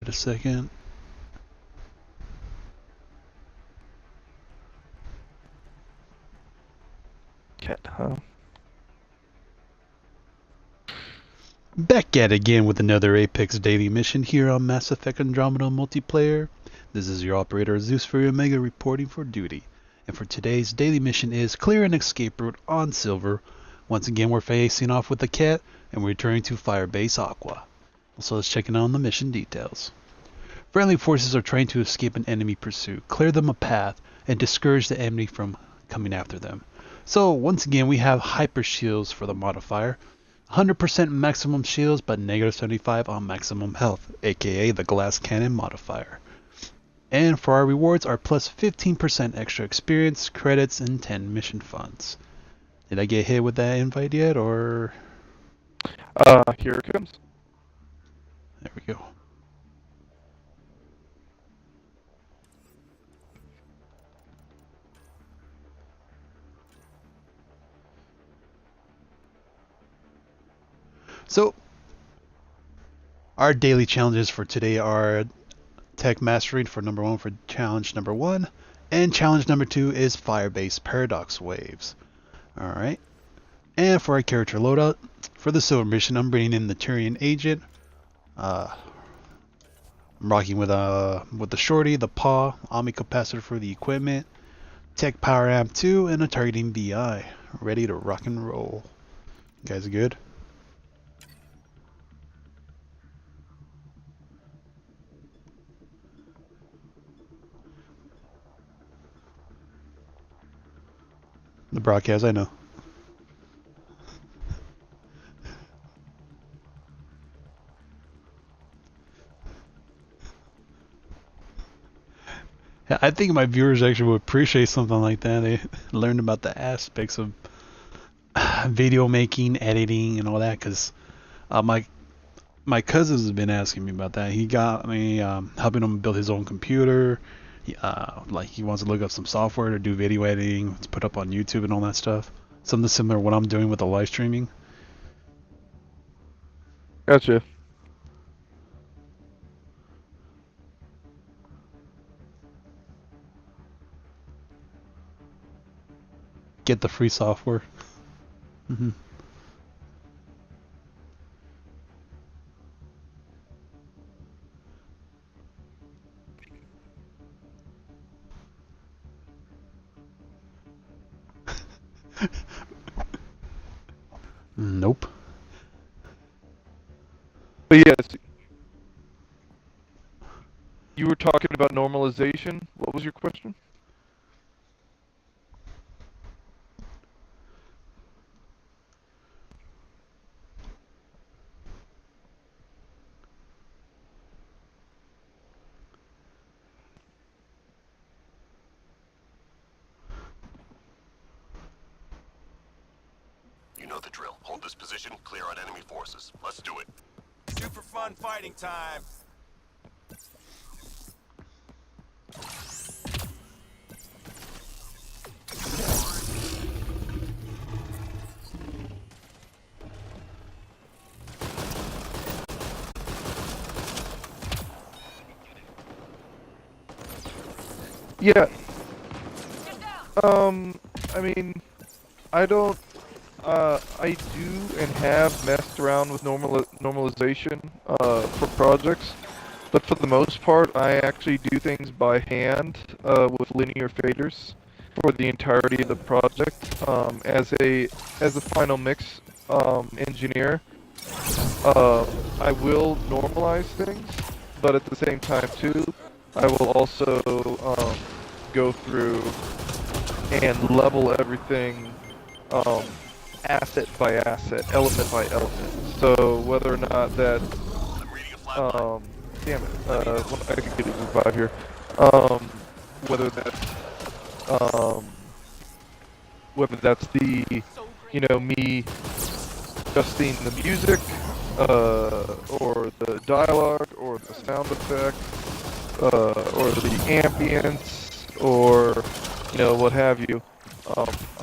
a second. Cat, huh? Back at it again with another Apex daily mission here on Mass Effect Andromeda multiplayer. This is your operator Zeus for your Omega reporting for duty. And for today's daily mission is clear an escape route on Silver. Once again we're facing off with the cat and we're returning to Firebase Aqua. So let's check in on the mission details. Friendly forces are trying to escape an enemy pursuit, clear them a path, and discourage the enemy from coming after them. So once again we have hyper shields for the modifier. 100% maximum shields but negative 75 on maximum health, aka the glass cannon modifier. And for our rewards are plus 15% extra experience, credits, and 10 mission funds. Did I get hit with that invite yet, or? Here it comes. There we go. So, our daily challenges for today are Tech Mastery for number 1 for challenge number 1, and challenge number 2 is Firebase Paradox Waves. Alright, and for our character loadout, for the Silver mission, I'm bringing in the Turian Agent. I'm rocking with the Shorty, the Paw, Omni Capacitor for the equipment, Tech Power Amp 2, and a Targeting BI. Ready to rock and roll. You guys good? The broadcast, I know. I think my viewers actually would appreciate something like that. They learned about the aspects of video making, editing, and all that. Because my cousins have been asking me about that. He got me helping him build his own computer. Like he wants to look up some software to do video editing, to put up on YouTube and all that stuff. Something similar to what I'm doing with the live streaming. Gotcha. Get the free software. Mm-hmm. Nope. But yes, you were talking about normalization. What was your question? You know the drill. Hold this position, clear out enemy forces. Let's do it. Super fun fighting time. Yeah. I mean, I don't. I do and have messed around with normalization for projects, but for the most part, I actually do things by hand with linear faders for the entirety of the project. As a final mix engineer, I will normalize things, but at the same time too, I will also go through and level everything asset by asset, element by element. So whether or not that, damn it, I can get it to revive here. Whether that's the, you know, me adjusting the music, or the dialogue, or the sound effects, or the ambience, or, you know, what have you.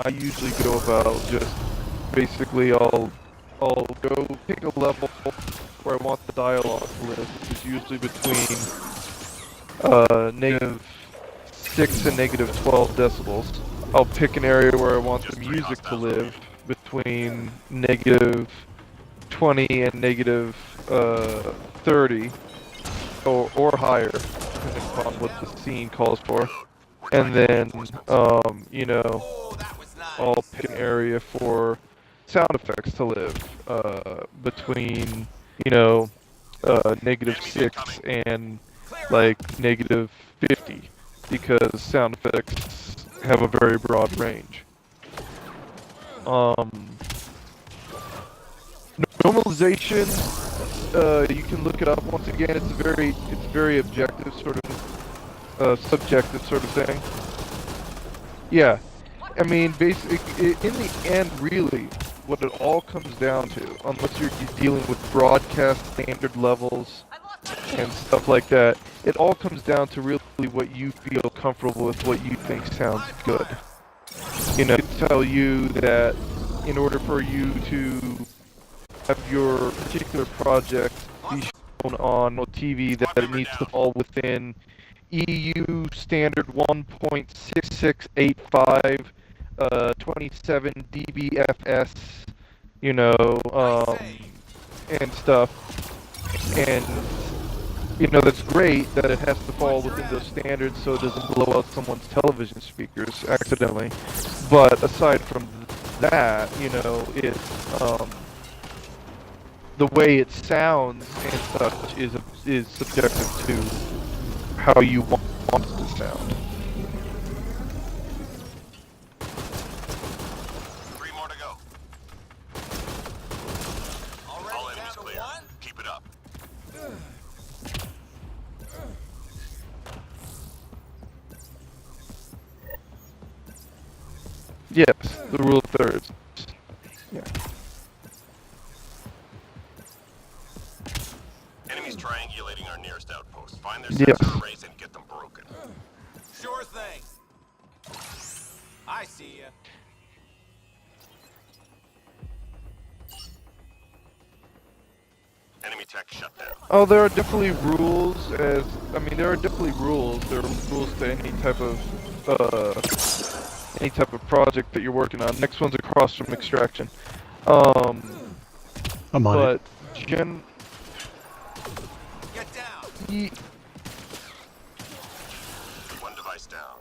I usually go about just basically I'll go pick a level, where I want the dialogue to live, which is usually between -6 and -12 decibels. I'll pick an area where I want the music to live between -20 and -30, or higher, depending upon what the scene calls for. And then, you know, Oh, that was nice. I'll pick an area for sound effects to live between, you know, -6 and like -50, because sound effects have a very broad range. Normalization, you can look it up. Once again, it's very objective, sort of subjective sort of thing. Yeah, I mean, basically, in the end, really, what it all comes down to, unless you're dealing with broadcast standard levels and stuff like that, it all comes down to really what you feel comfortable with, what you think sounds good. You know, I tell you that in order for you to have your particular project be shown on TV, that it needs to fall within EU standard 1.6685, 27 dBFS, you know, and stuff. And, you know, that's great that it has to fall within those standards so it doesn't blow out someone's television speakers accidentally. But aside from that, you know, it's, the way it sounds and such is subjective to how you want it to sound. 3 more to go. All Already enemies down to clear. one? Keep it up. Yes, the rule of thirds. Yeah. Enemies triangulating our nearest outpost. Find their Yes. sensor arrays and get them broken. Sure thing. I see ya. Enemy tech shut down. Oh, there are definitely rules. There are definitely rules. There are rules to any type of project that you're working on. Next one's across from extraction. I'm on But it. Get down. One device down.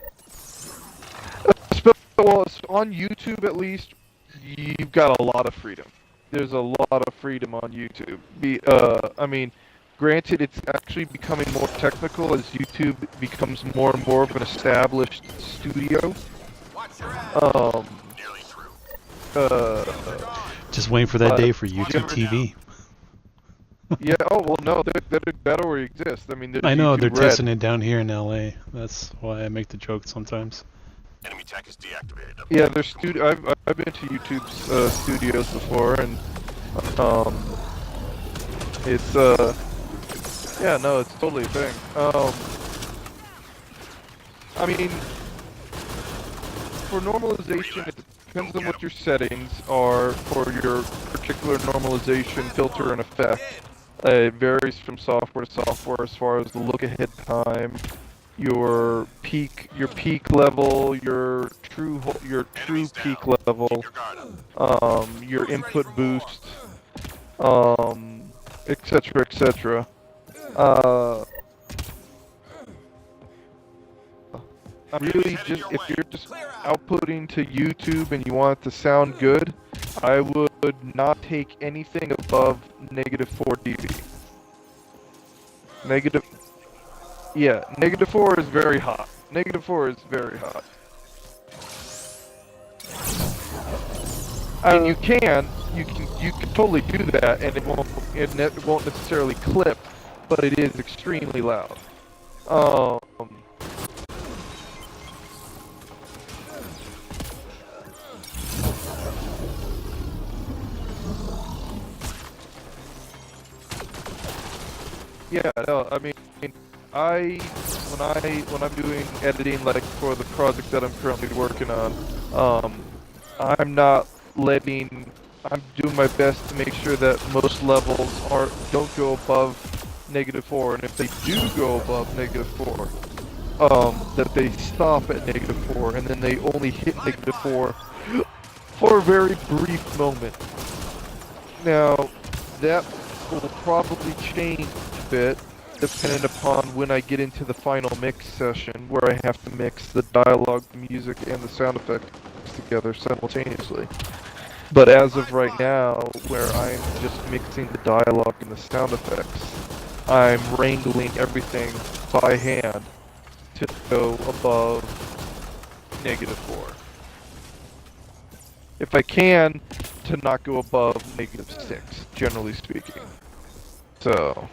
Well, on YouTube at least, you've got a lot of freedom. There's a lot of freedom on YouTube. Granted, it's actually becoming more technical as YouTube becomes more and more of an established studio. Watch your ass. Nearly through. Just waiting for that day for YouTube TV. Yeah. Oh well, no, that already exists. I mean, there's I know, YouTube they're Red. testing it down here in LA. That's why I make the joke sometimes. Enemy tech is deactivated. Yeah, there's I've been to YouTube's studios before, and it's yeah, no, it's totally a thing. I mean, for normalization, it depends on what your settings are for your particular normalization filter and effect. It varies from software to software as far as the look ahead time, your peak level, your true peak level, Keep your guard up. your input boost, etc., etc. Really, just if you're just outputting to YouTube and you want it to sound good, I would not take anything above -4 dB. -4 is very hot. -4 is very hot. I mean, you can totally do that, and it won't necessarily clip, but it is extremely loud. Yeah, no, I mean, when I'm doing editing, like for the project that I'm currently working on, I'm not letting I'm doing my best to make sure that most levels don't go above -4, and if they do go above -4, that they stop at -4, and then they only hit -4 for a very brief moment. Now, that will probably change a bit depending upon when I get into the final mix session, where I have to mix the dialogue, the music, and the sound effects together simultaneously. But as of right now, where I'm just mixing the dialogue and the sound effects, I'm wrangling everything by hand to go above -4. If I can, to not go above -6, generally speaking. So...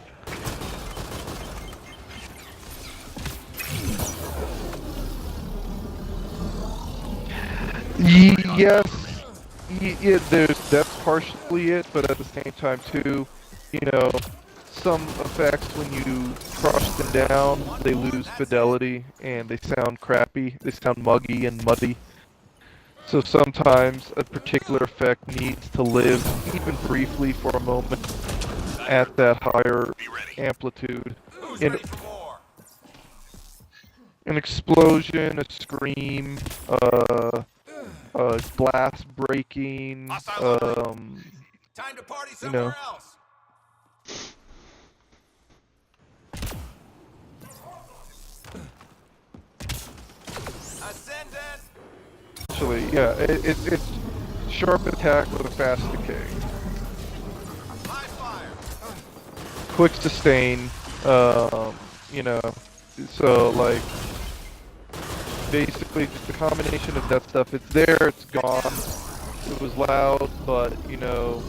Yes, that's partially it, but at the same time too, you know, some effects when you crush them down, they lose fidelity and they sound crappy, they sound muggy and muddy. So sometimes a particular effect needs to live, even briefly for a moment, at that higher amplitude. An explosion, a scream, glass breaking, Time to party you know. somewhere else. Ascendant. Actually, yeah, it's sharp attack with a fast decay. High fire. Quick sustain, you know, so like, basically just a combination of that stuff. It's there, it's gone. It was loud, but, you know,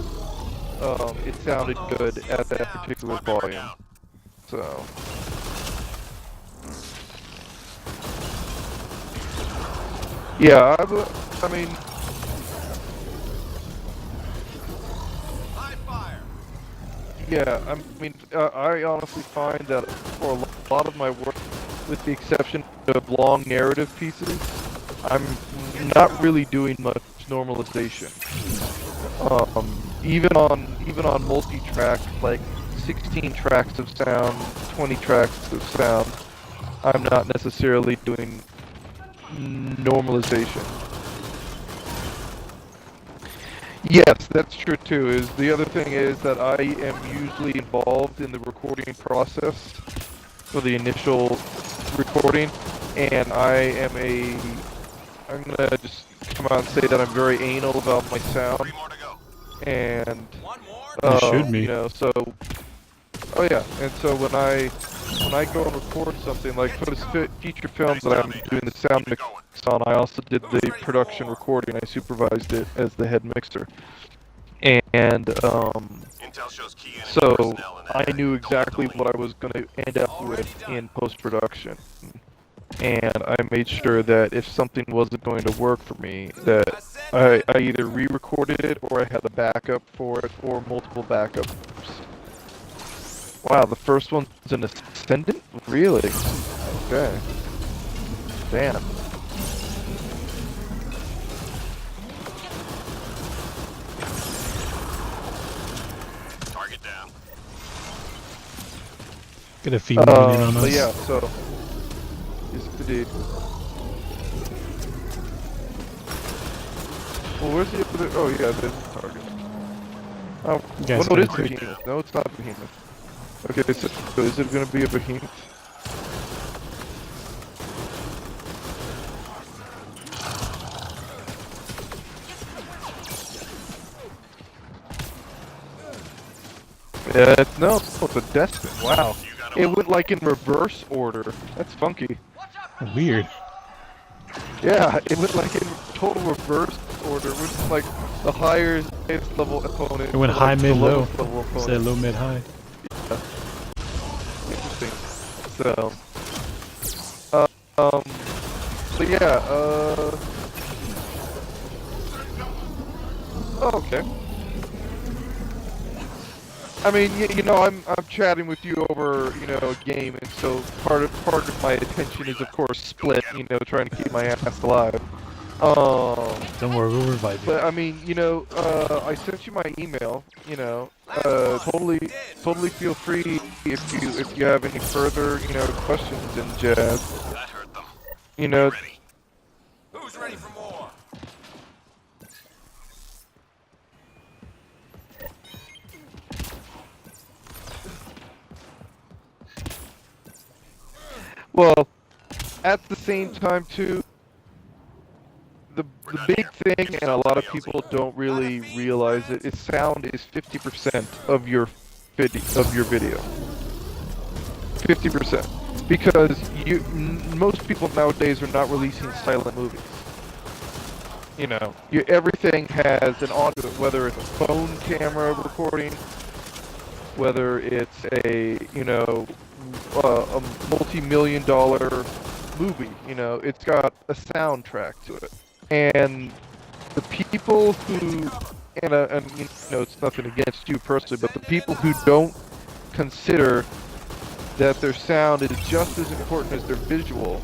it sounded good at that particular volume. So... yeah, I mean... High fire. yeah, I mean, I honestly find that for a lot of my work, with the exception of long narrative pieces, I'm not really doing much normalization. Even on multi-track, like 16 tracks of sound, 20 tracks of sound, I'm not necessarily doing normalization. Yes, that's true too. The other thing is that I am usually involved in the recording process for the initial recording, and I'm gonna just come out and say that I'm very anal about my sound, 3 more to go. and One more. You should be. you know, so oh yeah, and so when I go and record something like for this feature film that I'm doing the sound mix on, I also did the production recording. I supervised it as the head mixer, and Intel shows key enemy so personnel in that I area. knew Don't let exactly them what I was going to end up with in post-production. And I made sure that if something wasn't going to work for me, that I either re-recorded it or I had a backup for it or multiple backups. Wow, the first one's an Ascendant? Really? Okay. Damn. Target down. Get a female in on But us. yeah, so... yes, indeed. Well, where's the other... oh yeah, there's the target. Oh, You guys well, no, it is gotta take- Behemoth. No, it's not Behemoth. Okay, so is it gonna be a Behemoth? No, it's a Destin. Wow. You got It him. went like in reverse order. That's funky. Weird. Yeah, it went like in total reverse order, which is like the highest level opponent. It went to, high, like, the mid, low. lowest level opponent. Instead of low, mid, high. Interesting. So, but yeah, oh, okay. I mean, you know, I'm chatting with you over, you know, a game, and so part of my attention is of course split, you know, trying to keep my ass alive. Don't worry, we'll revive you. But I mean, I sent you my email. Totally feel free if you have any further, questions and jazz. That hurt them. You know, Ready. Who's ready for more? well, at the same time too, the big thing, and a lot of people don't really realize it, is sound is 50% of your video. 50%. Because most people nowadays are not releasing silent movies. Everything has an audio, whether it's a phone camera recording, whether it's a multi-million-dollar movie. It's got a soundtrack to it, and the people who, it's nothing against you personally, but the people who don't consider that their sound is just as important as their visual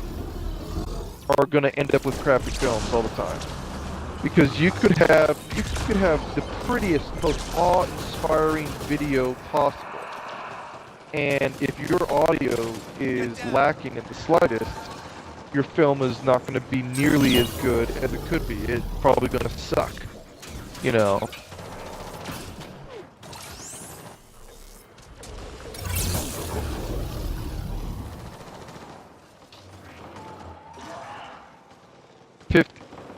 are going to end up with crappy films all the time. Because you could have the prettiest, most awe-inspiring video possible, and if your audio is lacking in the slightest, your film is not going to be nearly as good as it could be. It's probably going to suck.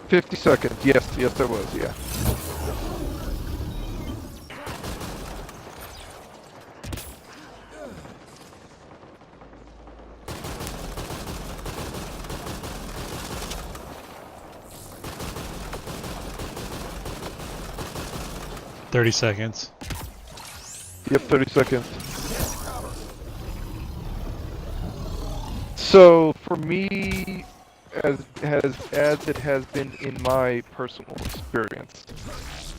50 seconds. Yes, there was, yeah. $30. Yep, 30 seconds. So, for me, as it has been in my personal experience,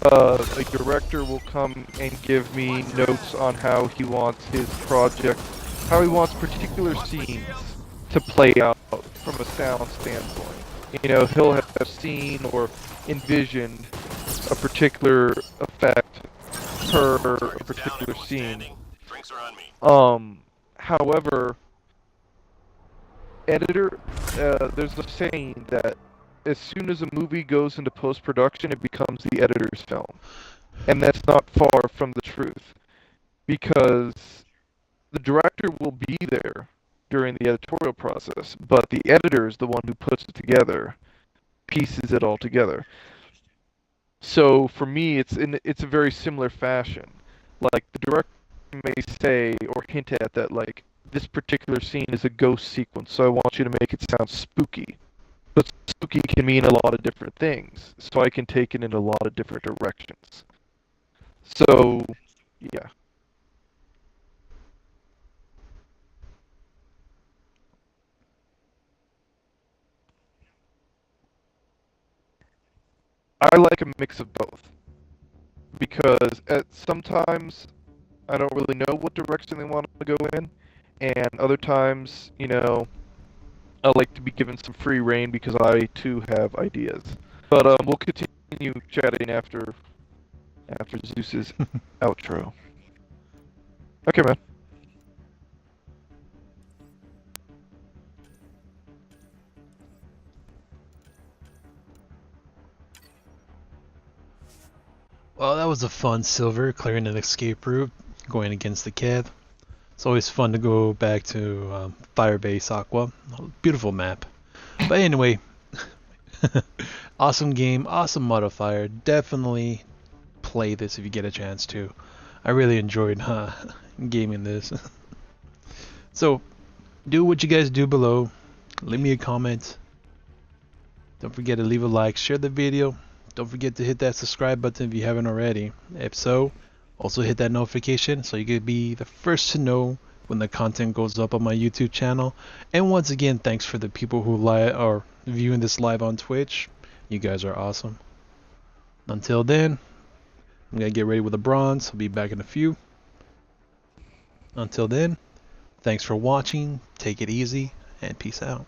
a director will come and give me notes on how he wants his project, how he wants particular scenes to play out from a sound standpoint. He'll have seen or envisioned a particular effect per a particular scene. Drinks are on me. However, there's a saying that as soon as a movie goes into post-production, it becomes the editor's film. And that's not far from the truth. Because the director will be there during the editorial process, but the editor is the one who puts it together, pieces it all together. So for me, it's a very similar fashion. Like, the director may say or hint at that, like, this particular scene is a ghost sequence, so I want you to make it sound spooky. But spooky can mean a lot of different things, so I can take it in a lot of different directions. So, yeah. I like a mix of both. Because sometimes I don't really know what direction they want to go in, and other times, I like to be given some free rein because I too have ideas. But we'll continue chatting after Zeus's outro. Okay, man. Well, that was a fun Silver clearing an escape route, going against the Kev. It's always fun to go back to Firebase Aqua. Beautiful map. But anyway, awesome game, awesome modifier. Definitely play this if you get a chance to. I really enjoyed gaming this. So, do what you guys do below. Leave me a comment. Don't forget to leave a like, share the video. Don't forget to hit that subscribe button if you haven't already. If so, also hit that notification so you can be the first to know when the content goes up on my YouTube channel. And once again, thanks for the people who are viewing this live on Twitch. You guys are awesome. Until then, I'm gonna get ready with the bronze. I'll be back in a few. Until then, thanks for watching. Take it easy and peace out.